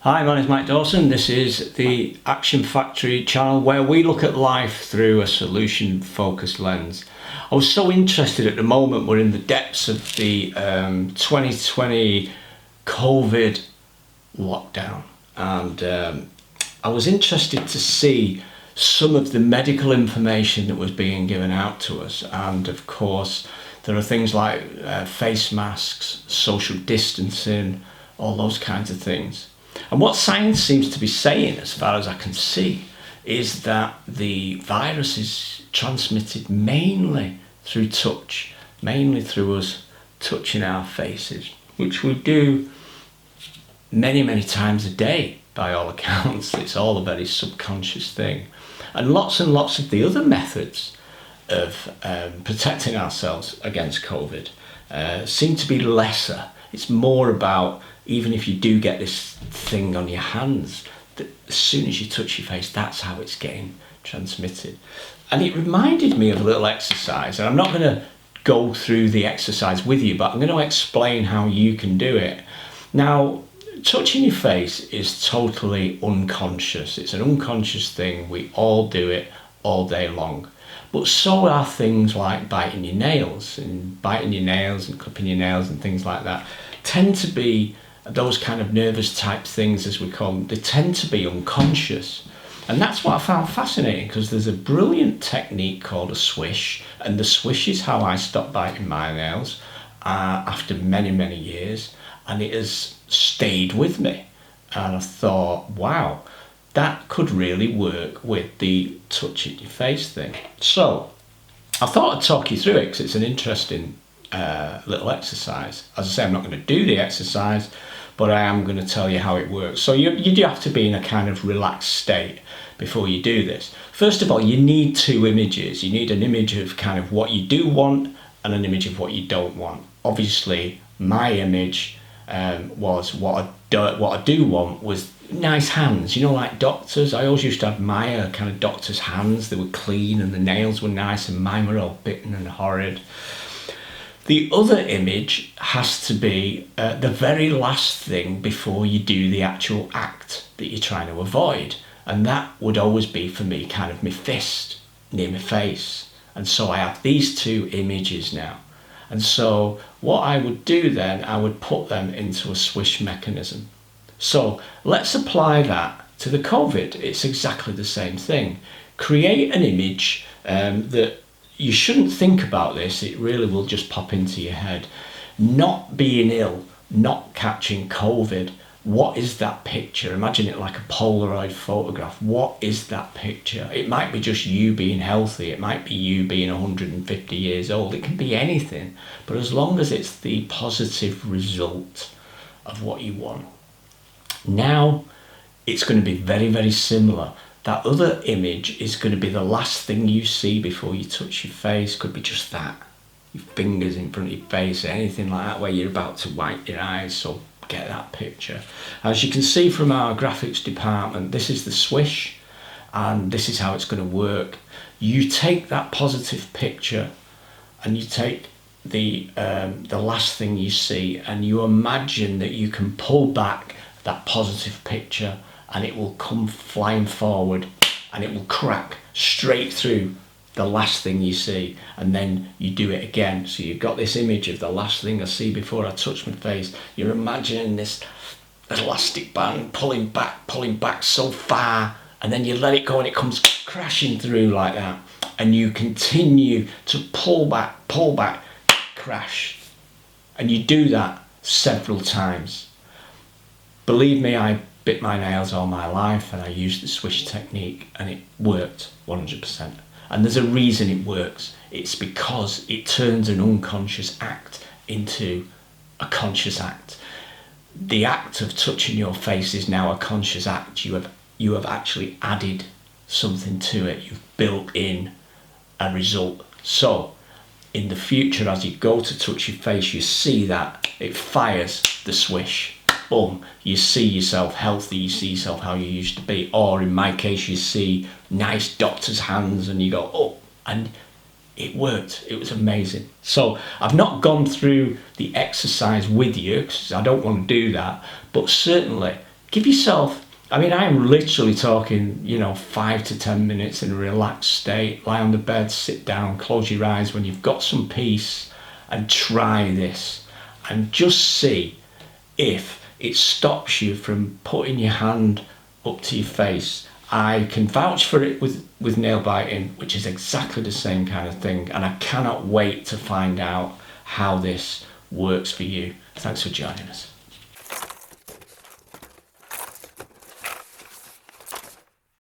Hi, my name is Mike Dawson. This is the Action Factory channel where we look at life through a solution-focused lens. I was so interested at the moment, we're in the depths of the 2020 Covid lockdown, and I was interested to see some of the medical information that was being given out to us. And of course, there are things like face masks, social distancing, all those kinds of things. And what science seems to be saying, as far as I can see, is that the virus is transmitted mainly through touch, mainly through us touching our faces, which we do many times a day by all accounts. It's all a very subconscious thing. And lots of the other methods of protecting ourselves against COVID seem to be lesser. It's more about, even if you do get this thing on your hands, that as soon as you touch your face, that's how it's getting transmitted. And it reminded me of a little exercise, and I'm not going to go through the exercise with you, but I'm going to explain how you can do it. Now, touching your face is totally unconscious. It's an unconscious thing. We all do it all day long. But so are things like biting your nails and clipping your nails and things like that tend to be those kind of nervous type things, as we call them. They tend to be unconscious. And that's what I found fascinating, because there's a brilliant technique called a swish, and the swish is how I stopped biting my nails after many years, and it has stayed with me. And I thought, wow, that could really work with the touch in your face thing. So I thought I'd talk you through it, because it's an interesting little exercise. As I say, I'm not going to do the exercise, but I am going to tell you how it works. So you do have to be in a kind of relaxed state before you do this. First of all, you need two images. You need an image of kind of what you do want and an image of what you don't want. Obviously, my image was what I do want was nice hands, you know, like doctors. I always used to admire kind of doctors' hands. They were clean and the nails were nice, and mine were all bitten and horrid. The other image has to be the very last thing before you do the actual act that you're trying to avoid. And that would always be, for me, kind of my fist near my face. And so I have these two images now. And so what I would do then, I would put them into a swish mechanism. So let's apply that to the COVID. It's exactly the same thing. Create an image that you shouldn't think about this, it really will just pop into your head. Not being ill, not catching COVID. What is that picture? Imagine it like a Polaroid photograph. What is that picture? It might be just you being healthy. It might be you being 150 years old. It can be anything. But as long as it's the positive result of what you want. Now, it's going to be very similar. That other image is going to be the last thing you see before you touch your face. Could be just that. Your fingers in front of your face, anything like that, where you're about to wipe your eyes. So get that picture. As you can see from our graphics department, this is the swish, and this is how it's going to work. You take that positive picture and you take the last thing you see, and you imagine that you can pull back that positive picture and it will come flying forward and it will crack straight through the last thing you see, and then you do it again. So you've got this image of the last thing I see before I touch my face. You're imagining this elastic band pulling back so far, and then you let it go and it comes crashing through like that, and you continue to pull back, crash, and you do that several times. Believe me, I bit my nails all my life and I used the swish technique and it worked 100%. And there's a reason it works. It's because it turns an unconscious act into a conscious act. The act of touching your face is now a conscious act. You have actually added something to it. You've built in a result. So in the future, as you go to touch your face, you see that it fires the swish. Boom, you see yourself healthy, you see yourself how you used to be. Or in my case, you see nice doctor's hands and you go, oh, and it worked. It was amazing. So I've not gone through the exercise with you because I don't want to do that, but certainly give yourself, I mean, I'm literally talking, 5 to 10 minutes in a relaxed state. Lie on the bed, sit down, close your eyes when you've got some peace, and try this. And just see if it stops you from putting your hand up to your face. I can vouch for it with nail biting, which is exactly the same kind of thing. And I cannot wait to find out how this works for you. Thanks for joining us.